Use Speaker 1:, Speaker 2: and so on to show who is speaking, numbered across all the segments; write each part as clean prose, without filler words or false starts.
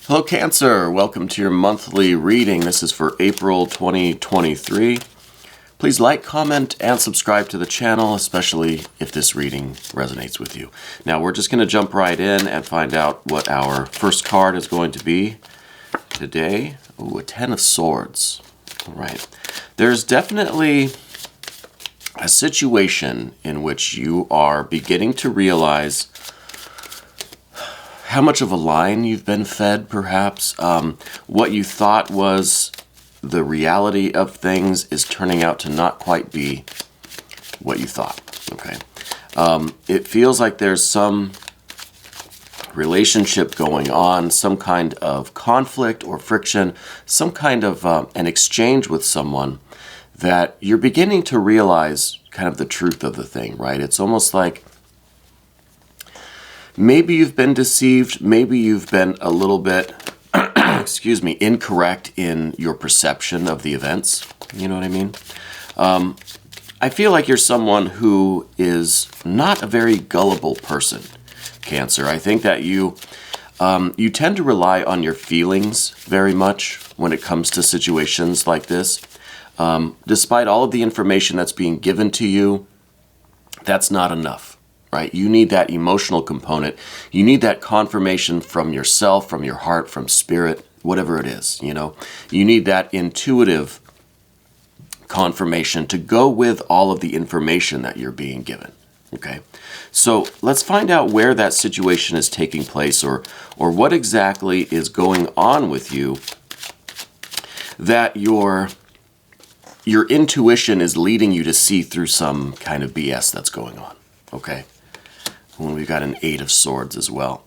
Speaker 1: Hello Cancer, welcome to your monthly reading. This is for April 2023. Please like, comment, and subscribe to the channel, especially if this reading resonates with you. Now we're just going to jump right in and find out what our first card is going to be today. Ooh, a 10 of Swords. All right. There's definitely a situation in which you are beginning to realize how much of a line you've been fed, perhaps. What you thought was the reality of things is turning out to not quite be what you thought, okay? It feels like there's some relationship going on, some kind of conflict or friction, some kind of an exchange with someone that you're beginning to realize kind of the truth of the thing, right? It's almost like maybe you've been deceived, maybe you've been a little bit, excuse me, incorrect in your perception of the events. You know what I mean? I feel like you're someone who is not a very gullible person, Cancer. I think that you tend to rely on your feelings very much when it comes to situations like this. Despite all of the information that's being given to you, that's not enough. Right? You need that emotional component. You need that confirmation from yourself, from your heart, from spirit, whatever it is, you know. You need that intuitive confirmation to go with all of the information that you're being given. Okay? So let's find out where that situation is taking place or what exactly is going on with you that your intuition is leading you to see through some kind of BS that's going on. Okay? When we've got an 8 of Swords as well.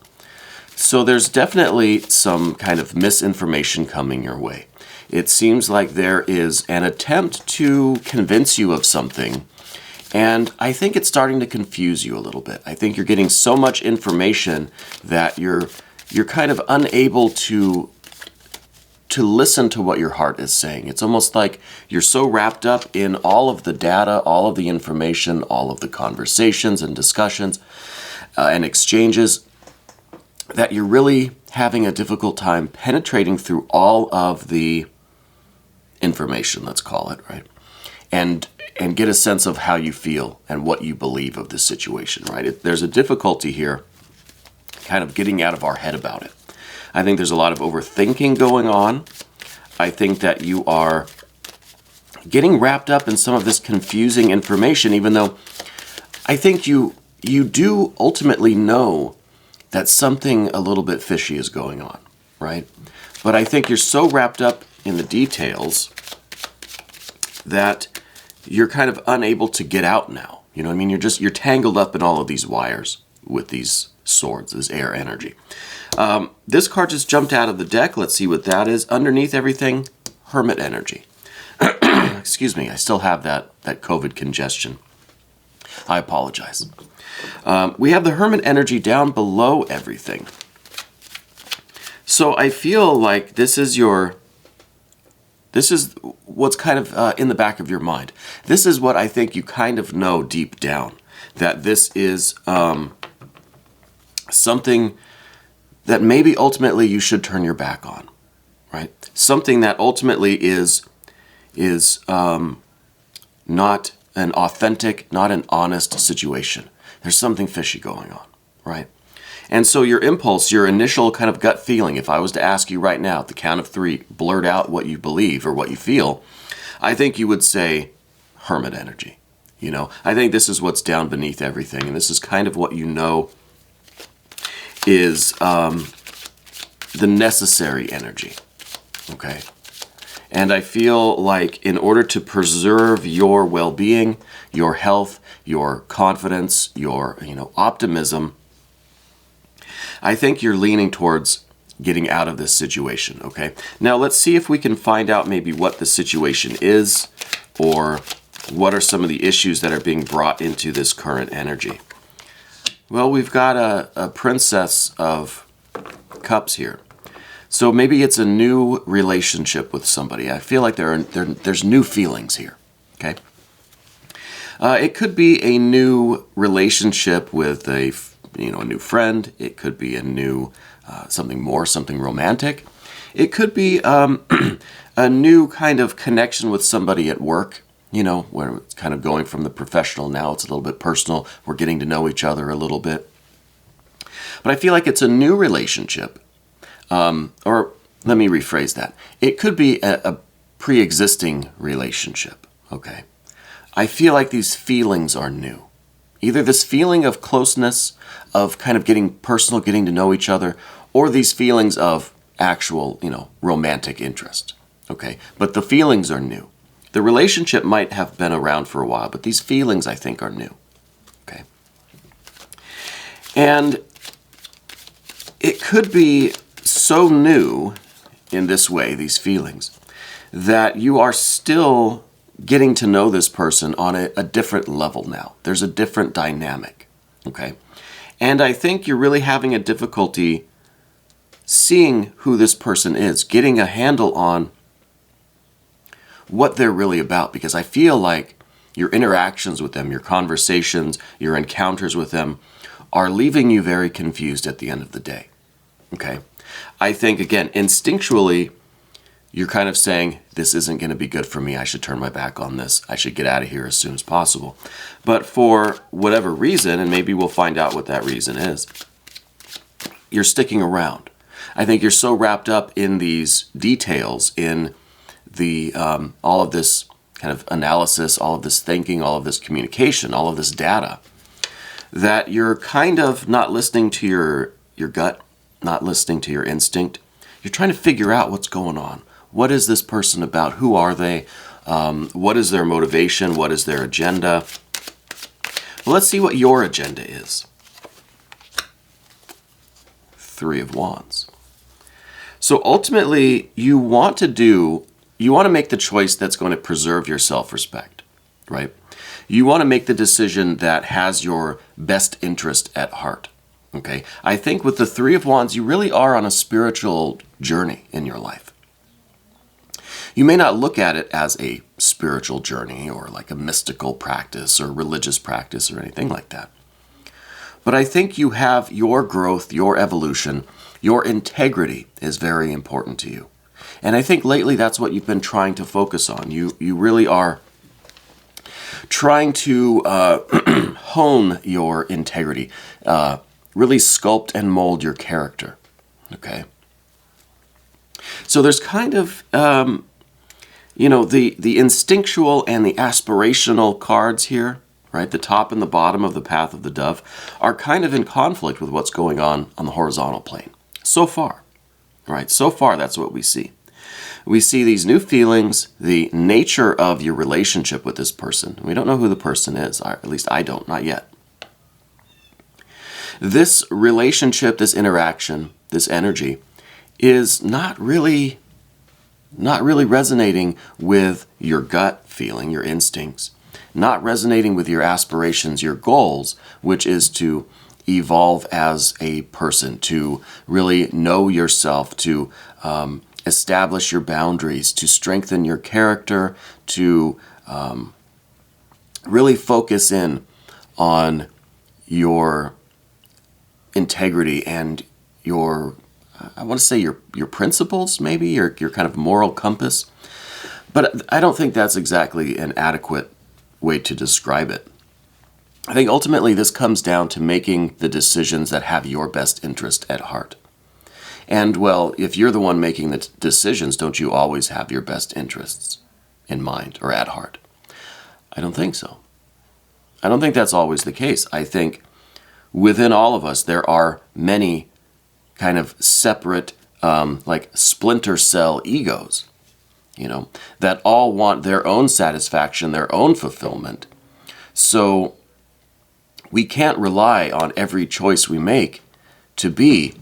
Speaker 1: So there's definitely some kind of misinformation coming your way. It seems like there is an attempt to convince you of something, and I think it's starting to confuse you a little bit. I think you're getting so much information that you're kind of unable to listen to what your heart is saying. It's almost like you're so wrapped up in all of the data, all of the information, all of the conversations and discussions and exchanges that you're really having a difficult time penetrating through all of the information, let's call it, right? And get a sense of how you feel and what you believe of this situation, right? There's a difficulty here kind of getting out of our head about it. I think there's a lot of overthinking going on. I think that you are getting wrapped up in some of this confusing information, even though I think you do ultimately know that something a little bit fishy is going on, right? But I think you're so wrapped up in the details that you're kind of unable to get out now. You know what I mean? You're tangled up in all of these wires with these swords, this air energy. This card just jumped out of the deck. Let's see what that is. Underneath everything, Hermit energy. Excuse me, I still have that COVID congestion. I apologize. We have the Hermit energy down below everything. So I feel like this is what's kind of in the back of your mind. This is what I think you kind of know deep down, that this is something that maybe ultimately you should turn your back on, right? Something that ultimately is not an authentic, not an honest situation. There's something fishy going on, right? And so your impulse, your initial kind of gut feeling, if I was to ask you right now at the count of 3, blurt out what you believe or what you feel, I think you would say Hermit energy. You know, I think this is what's down beneath everything, and this is kind of what you know is the necessary energy, okay? And I feel like in order to preserve your well-being, your health, your confidence, your optimism, I think you're leaning towards getting out of this situation, okay? Now let's see if we can find out maybe what the situation is or what are some of the issues that are being brought into this current energy. Well, we've got a Princess of Cups here. So maybe it's a new relationship with somebody. I feel like there's new feelings here, okay? It could be a new relationship with a a new friend. It could be a new, something romantic. It could be a new kind of connection with somebody at work, where it's kind of going from the professional, now it's a little bit personal. We're getting to know each other a little bit. But I feel like it's a new relationship. Or let me rephrase that. It could be a pre-existing relationship, okay? I feel like these feelings are new. Either this feeling of closeness, of kind of getting personal, getting to know each other, or these feelings of actual, romantic interest, okay? But the feelings are new. The relationship might have been around for a while, but these feelings, I think, are new, okay? And it could be so new in this way, these feelings, that you are still getting to know this person on a different level now. There's a different dynamic, okay? And I think you're really having a difficulty seeing who this person is, getting a handle on what they're really about, because I feel like your interactions with them, your conversations, your encounters with them are leaving you very confused at the end of the day, okay? I think, again, instinctually, you're kind of saying, this isn't going to be good for me. I should turn my back on this. I should get out of here as soon as possible. But for whatever reason, and maybe we'll find out what that reason is, you're sticking around. I think you're so wrapped up in these details, in the all of this kind of analysis, all of this thinking, all of this communication, all of this data, that you're kind of not listening to your gut, not listening to your instinct. You're trying to figure out what's going on. What is this person about? Who are they? What is their motivation? What is their agenda? Well, let's see what your agenda is. 3 of Wands. So ultimately, you want to make the choice that's going to preserve your self-respect, right? You want to make the decision that has your best interest at heart, okay? I think with the 3 of Wands, you really are on a spiritual journey in your life. You may not look at it as a spiritual journey or like a mystical practice or religious practice or anything like that. But I think you have your growth, your evolution, your integrity is very important to you. And I think lately that's what you've been trying to focus on. You really are trying to hone your integrity, really sculpt and mold your character, okay? So there's kind of, the instinctual and the aspirational cards here, right? The top and the bottom of the path of the dove are kind of in conflict with what's going on the horizontal plane. So far, right? So far, that's what we see. We see these new feelings, the nature of your relationship with this person. We don't know who the person is, or at least I don't, not yet. This relationship, this interaction, this energy is not really resonating with your gut feeling, your instincts, not resonating with your aspirations, your goals, which is to evolve as a person, to really know yourself, to establish your boundaries, to strengthen your character, to really focus in on your integrity and your, I want to say your principles, maybe, your kind of moral compass. But I don't think that's exactly an adequate way to describe it. I think ultimately this comes down to making the decisions that have your best interest at heart. And, well, if you're the one making the decisions, don't you always have your best interests in mind or at heart? I don't think so. I don't think that's always the case. I think within all of us there are many kind of separate, like splinter cell egos, that all want their own satisfaction, their own fulfillment. So we can't rely on every choice we make to be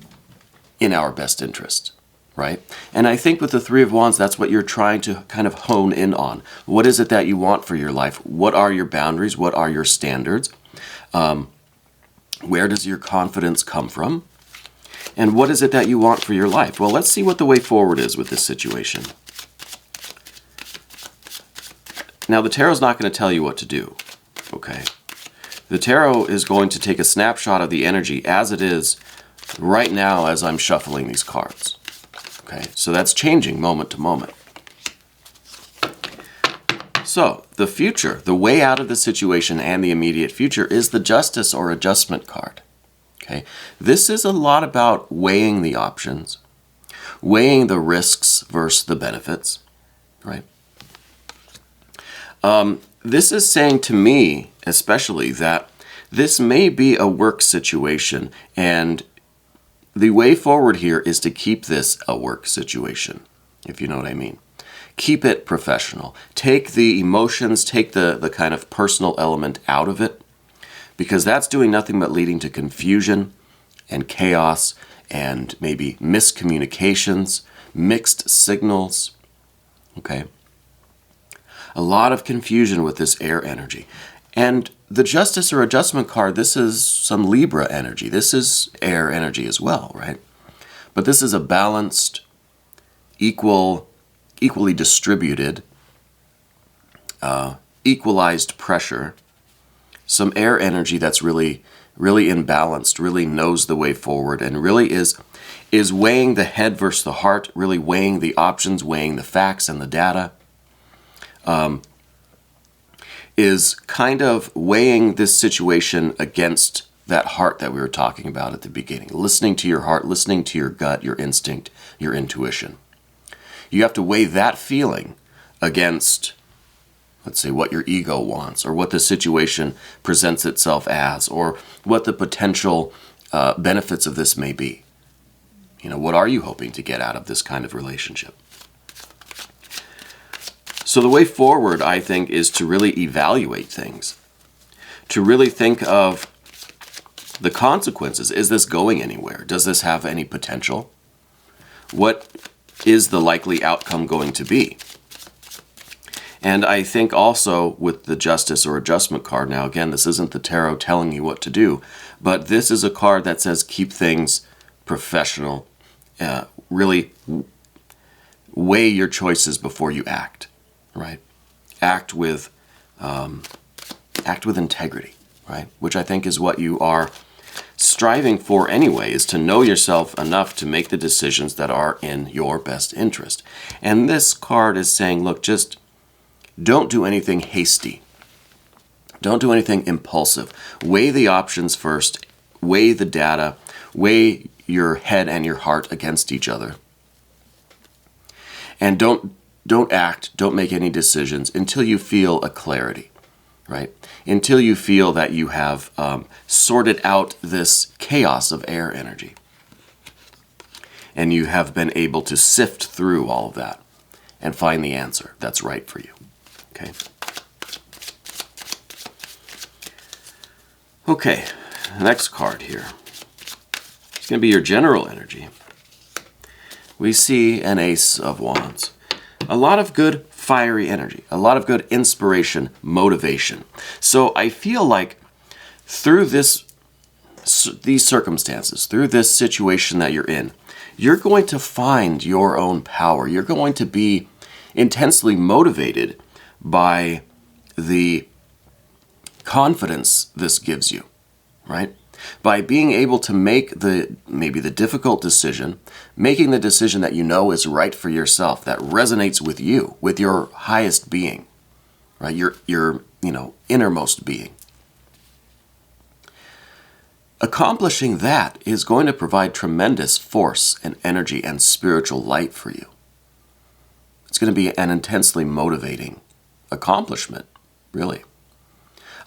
Speaker 1: in our best interest, right? And I think with the 3 of Wands, that's what you're trying to kind of hone in on. What is it that you want for your life? What are your boundaries? What are your standards? Where does your confidence come from? And what is it that you want for your life? Well, let's see what the way forward is with this situation. Now, the tarot's not going to tell you what to do, okay? The tarot is going to take a snapshot of the energy as it is right now as I'm shuffling these cards. Okay, so that's changing moment to moment. So, the future, the way out of the situation and the immediate future is the Justice or Adjustment card. Okay, this is a lot about weighing the options, weighing the risks versus the benefits, right? This is saying to me, especially, that this may be a work situation, and the way forward here is to keep this a work situation, if you know what I mean. Keep it professional. Take the emotions, take the kind of personal element out of it, because that's doing nothing but leading to confusion and chaos and maybe miscommunications, mixed signals, okay? A lot of confusion with this air energy. And the Justice or Adjustment card, this is some Libra energy. This is air energy as well, right? But this is a balanced, equally distributed, equalized pressure. Some air energy that's really imbalanced, really knows the way forward, and really is weighing the head versus the heart, really weighing the options, weighing the facts and the data. Is kind of weighing this situation against that heart that we were talking about at the beginning. Listening to your heart, listening to your gut, your instinct, your intuition. You have to weigh that feeling against, let's say, what your ego wants, or what the situation presents itself as, or what the potential benefits of this may be. You know, what are you hoping to get out of this kind of relationship? So the way forward, I think, is to really evaluate things, to really think of the consequences. Is this going anywhere? Does this have any potential? What is the likely outcome going to be? And I think also with the Justice or Adjustment card, now again, this isn't the tarot telling you what to do, but this is a card that says keep things professional, really weigh your choices before you act. Right, act with integrity, right? Which I think is what you are striving for anyway, is to know yourself enough to make the decisions that are in your best interest. And this card is saying, look, just don't do anything hasty. Don't do anything impulsive. Weigh the options first. Weigh the data. Weigh your head and your heart against each other. And don't act, don't make any decisions until you feel a clarity, right? Until you feel that you have sorted out this chaos of air energy. And you have been able to sift through all of that and find the answer that's right for you, okay? Okay, next card here. It's going to be your general energy. We see an Ace of Wands. A lot of good fiery energy, a lot of good inspiration, motivation. So I feel like through these circumstances, through this situation that you're in, you're going to find your own power. You're going to be intensely motivated by the confidence this gives you, right? By being able to make maybe the difficult decision, making the decision that you know is right for yourself, that resonates with you, with your highest being, right? Your innermost being. Accomplishing that is going to provide tremendous force and energy and spiritual light for you. It's going to be an intensely motivating accomplishment, really.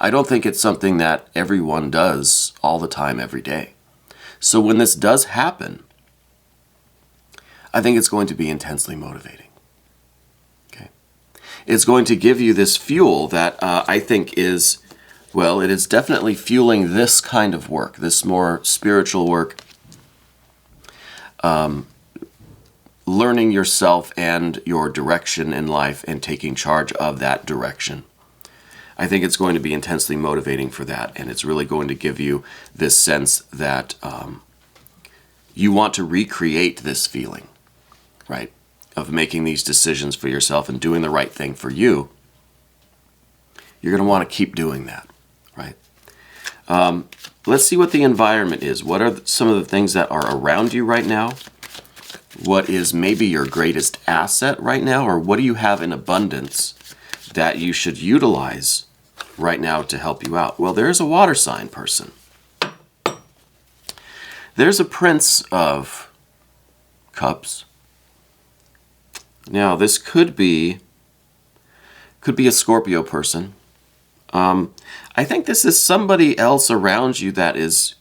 Speaker 1: I don't think it's something that everyone does all the time, every day. So when this does happen, I think it's going to be intensely motivating. Okay, it's going to give you this fuel that I think is, well, it is definitely fueling this kind of work, this more spiritual work, learning yourself and your direction in life and taking charge of that direction. I think it's going to be intensely motivating for that, and it's really going to give you this sense that you want to recreate this feeling, right, of making these decisions for yourself and doing the right thing for you. You're going to want to keep doing that, right? Let's see what the environment is. What are some of the things that are around you right now? What is maybe your greatest asset right now? Or what do you have in abundance that you should utilize right now to help you out? Well, there's a water sign person. There's a Prince of Cups. Now, this could be a Scorpio person. I think this is somebody else around you that is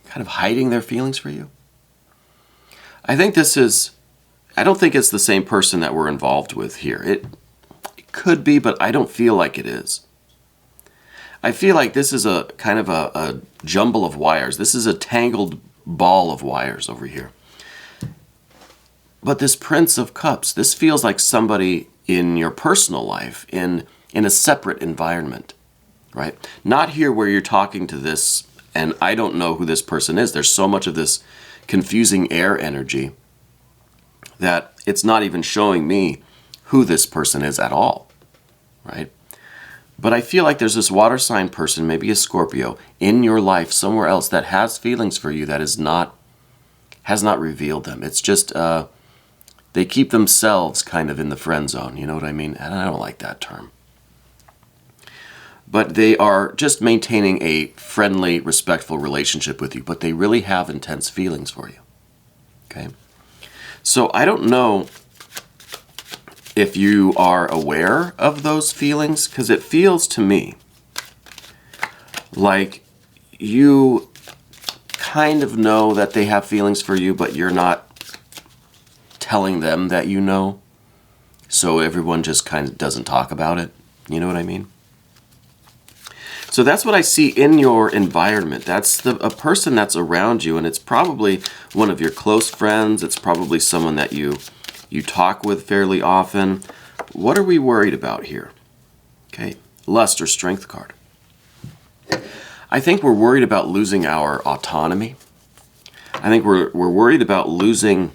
Speaker 1: kind of hiding their feelings for you. I don't think it's the same person that we're involved with here. It could be, but I don't feel like it is. I feel like this is a kind of a jumble of wires. This is a tangled ball of wires over here. But this Prince of Cups, this feels like somebody in your personal life, in a separate environment, right? Not here where you're talking to this, and I don't know who this person is. There's so much of this confusing air energy that it's not even showing me who this person is at all, right? But I feel like there's this water sign person, maybe a Scorpio, in your life somewhere else that has feelings for you that has not revealed them. It's just they keep themselves kind of in the friend zone, you know what I mean? And I don't like that term. But they are just maintaining a friendly, respectful relationship with you, but they really have intense feelings for you, okay? So I don't know if you are aware of those feelings, because it feels to me like you kind of know that they have feelings for you, but you're not telling them that you know, so everyone just kind of doesn't talk about it. You know what I mean? So that's what I see in your environment. That's a person that's around you, and it's probably one of your close friends. It's probably someone that you talk with fairly often. What are we worried about here? Okay, Lust or Strength card. I think we're worried about losing our autonomy. I think we're worried about losing,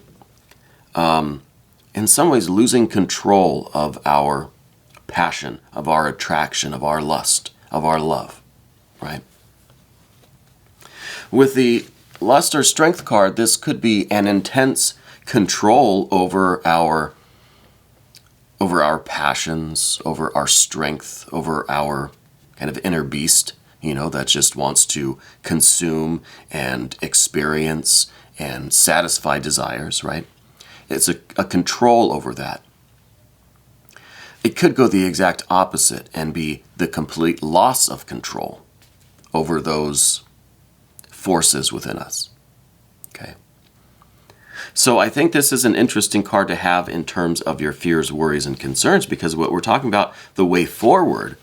Speaker 1: in some ways, losing control of our passion, of our attraction, of our lust, of our love, right? With the Lust or Strength card, this could be an intense control over our passions, over our strength, over our kind of inner beast, you know, that just wants to consume and experience and satisfy desires, right? It's a control over that. It could go the exact opposite and be the complete loss of control over those forces within us. Okay. So I think this is an interesting card to have in terms of your fears, worries, and concerns, because what we're talking about, the way forward,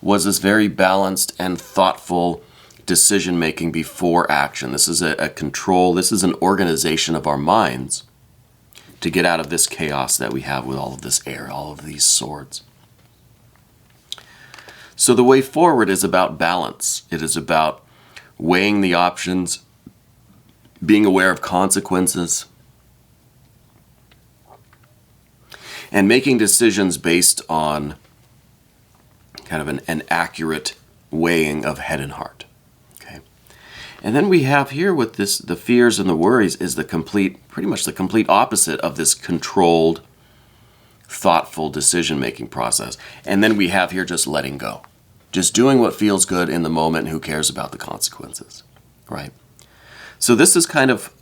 Speaker 1: was this very balanced and thoughtful decision-making before action. This is a control, this is an organization of our minds to get out of this chaos that we have with all of this air, all of these swords. So the way forward is about balance. It is about weighing the options, being aware of consequences, and making decisions based on kind of an accurate weighing of head and heart. Okay. And then we have here with this, the fears and the worries is pretty much the complete opposite of this controlled, thoughtful decision-making process. And then we have here just letting go. Just doing what feels good in the moment, and who cares about the consequences, right? So this is kind of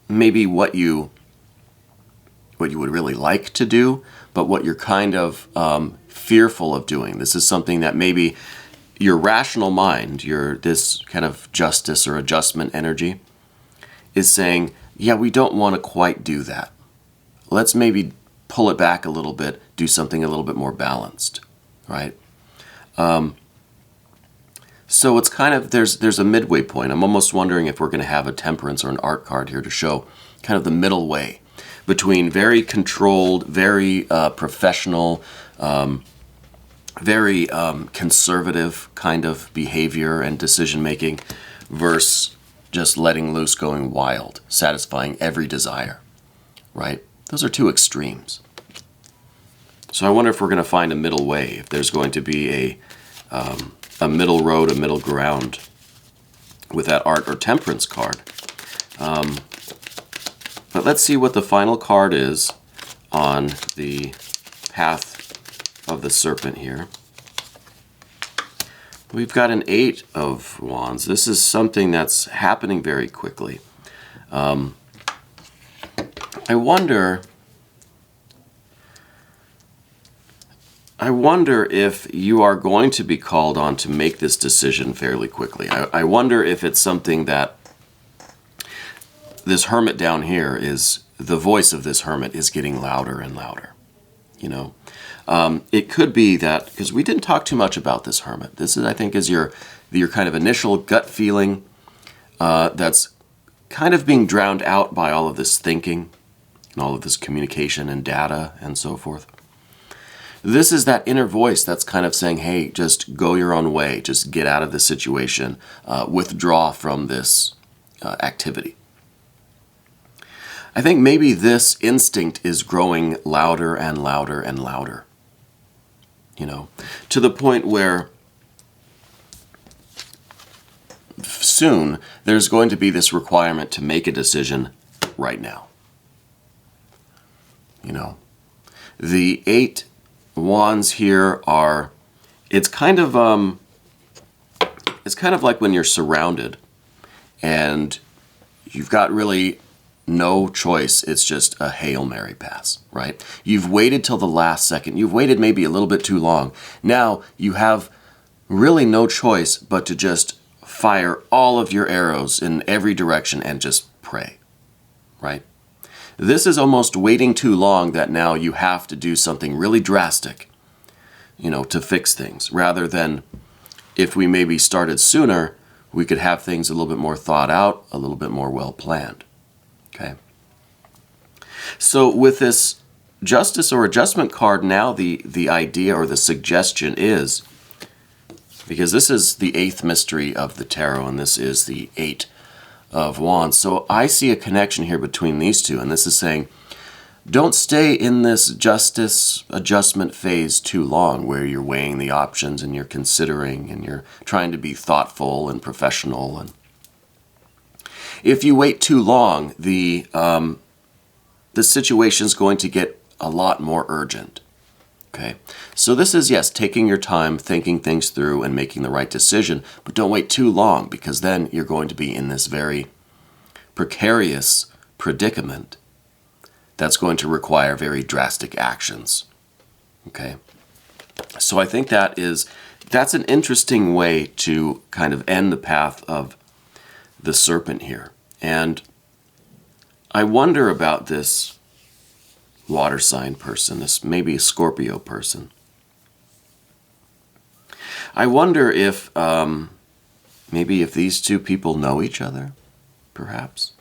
Speaker 1: maybe what you would really like to do, but what you're kind of fearful of doing. This is something that maybe your rational mind, this kind of justice or adjustment energy, is saying, yeah, we don't want to quite do that. Let's maybe pull it back a little bit, do something a little bit more balanced, right? So it's kind of, there's a midway point. I'm almost wondering if we're going to have a temperance or an art card here to show kind of the middle way between very controlled, very professional, very conservative kind of behavior and decision-making versus just letting loose, going wild, satisfying every desire, right? Those are two extremes. So I wonder if we're going to find a middle way, if there's going to be a middle road, a middle ground with that Art or Temperance card. But let's see what the final card is on the path of the Serpent here. We've got an 8 of Wands. This is something that's happening very quickly. I wonder if you are going to be called on to make this decision fairly quickly. I wonder if it's something that this Hermit down here is, the voice of this Hermit is getting louder and louder. You know, it could be that, because we didn't talk too much about this Hermit. This is, I think, is your kind of initial gut feeling that's kind of being drowned out by all of this thinking and all of this communication and data and so forth. This is that inner voice that's kind of saying, hey, just go your own way. Just get out of this situation. Withdraw from this activity. I think maybe this instinct is growing louder and louder and louder. You know, to the point where soon there's going to be this requirement to make a decision right now. You know, the 8 Wands here are, it's kind of like when you're surrounded and you've got really no choice. It's just a Hail Mary pass, right? You've waited till the last second. You've waited maybe a little bit too long. Now you have really no choice but to just fire all of your arrows in every direction and just pray, right? This is almost waiting too long that now you have to do something really drastic, you know, to fix things, rather than if we maybe started sooner, we could have things a little bit more thought out, a little bit more well planned. Okay. So with this Justice or Adjustment card, now the idea or the suggestion is, because this is the 8th mystery of the tarot and this is the 8 of Wands. So I see a connection here between these two, and this is saying, don't stay in this Justice Adjustment phase too long where you're weighing the options and you're considering and you're trying to be thoughtful and professional. And if you wait too long, the situation is going to get a lot more urgent. Okay, so this is, yes, taking your time, thinking things through and making the right decision, but don't wait too long, because then you're going to be in this very precarious predicament that's going to require very drastic actions. Okay, so I think that's an interesting way to kind of end the path of the Serpent here. And I wonder about this water sign person, this maybe a Scorpio person. I wonder if maybe if these two people know each other, perhaps.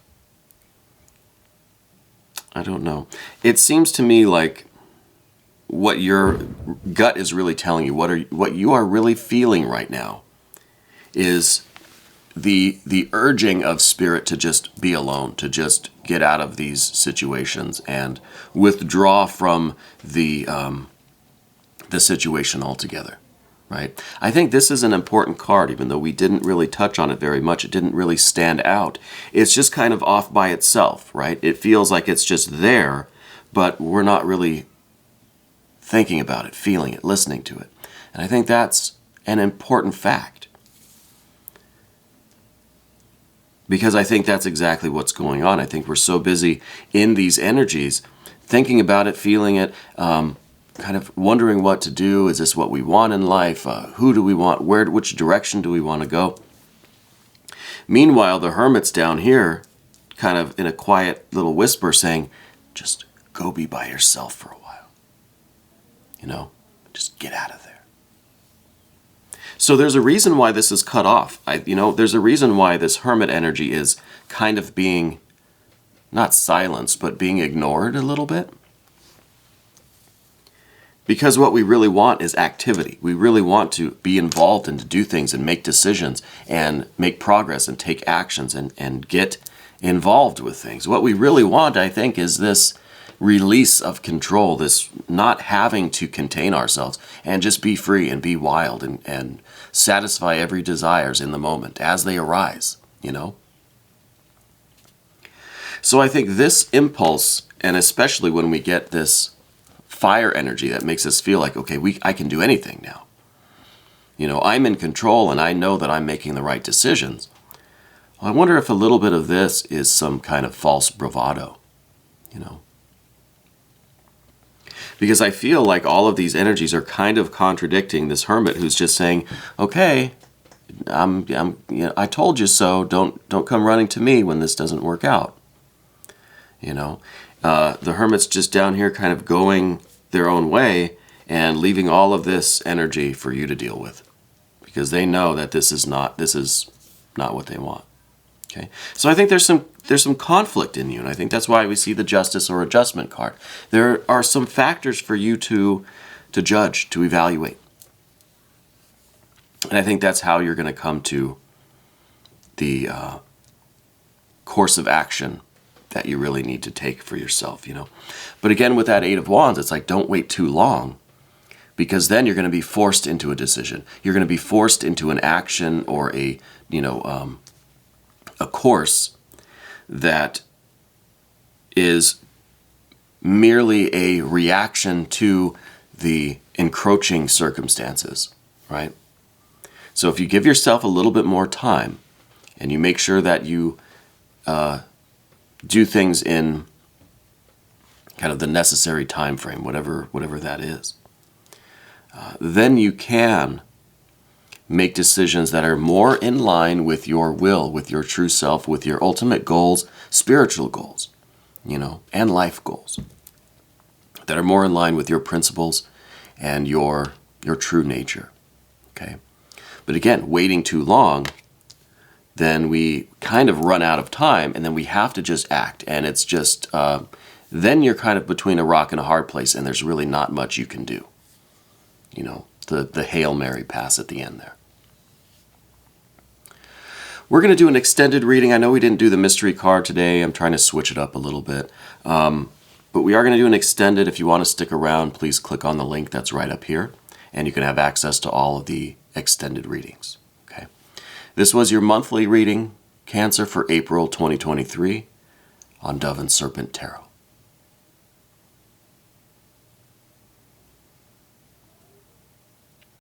Speaker 1: I don't know. It seems to me like what your gut is really telling you, what you are really feeling right now, is the urging of spirit to just be alone, to just get out of these situations and withdraw from the situation altogether, right? I think this is an important card, even though we didn't really touch on it very much. It didn't really stand out. It's just kind of off by itself, right? It feels like it's just there, but we're not really thinking about it, feeling it, listening to it. And I think that's an important fact, because I think that's exactly what's going on. I think we're so busy in these energies, thinking about it, feeling it, kind of wondering what to do. Is this what we want in life? Who do we want? Which direction do we want to go? Meanwhile, the Hermit's down here, kind of in a quiet little whisper saying, just go be by yourself for a while. You know, just get out of there. So there's a reason why this is cut off. There's a reason why this Hermit energy is kind of being, not silenced, but being ignored a little bit. Because what we really want is activity. We really want to be involved and to do things and make decisions and make progress and take actions and get involved with things. What we really want, I think, is this release of control, this not having to contain ourselves and just be free and be wild and satisfy every desires in the moment as they arise, you know? So I think this impulse, and especially when we get this fire energy that makes us feel like, okay, I can do anything now. You know, I'm in control and I know that I'm making the right decisions. Well, I wonder if a little bit of this is some kind of false bravado, you know? Because I feel like all of these energies are kind of contradicting this hermit who's just saying, okay, I told you so. Don't come running to me when this doesn't work out. You know, the hermit's just down here kind of going their own way and leaving all of this energy for you to deal with, because they know that this is not what they want. Okay, so I think there's some conflict in you, and I think that's why we see the Justice or Adjustment card. There are some factors for you to judge, to evaluate, and I think that's how you're going to come to the course of action that you really need to take for yourself, you know. But again, with that Eight of Wands, it's like, don't wait too long, because then you're going to be forced into a decision. You're going to be forced into an action or a course that is merely a reaction to the encroaching circumstances, right? So if you give yourself a little bit more time and you make sure that you do things in kind of the necessary time frame, whatever that is, then you can make decisions that are more in line with your will, with your true self, with your ultimate goals, spiritual goals, you know, and life goals, that are more in line with your principles and your true nature, okay? But again, waiting too long, then we kind of run out of time, and then we have to just act, and it's just, then you're kind of between a rock and a hard place, and there's really not much you can do. You know, the Hail Mary pass at the end there. We're going to do an extended reading. I know we didn't do the mystery card today. I'm trying to switch it up a little bit. But we are going to do an extended. If you want to stick around, please click on the link that's right up here, and you can have access to all of the extended readings. Okay. This was your monthly reading, Cancer, for April 2023 on Dove and Serpent Tarot.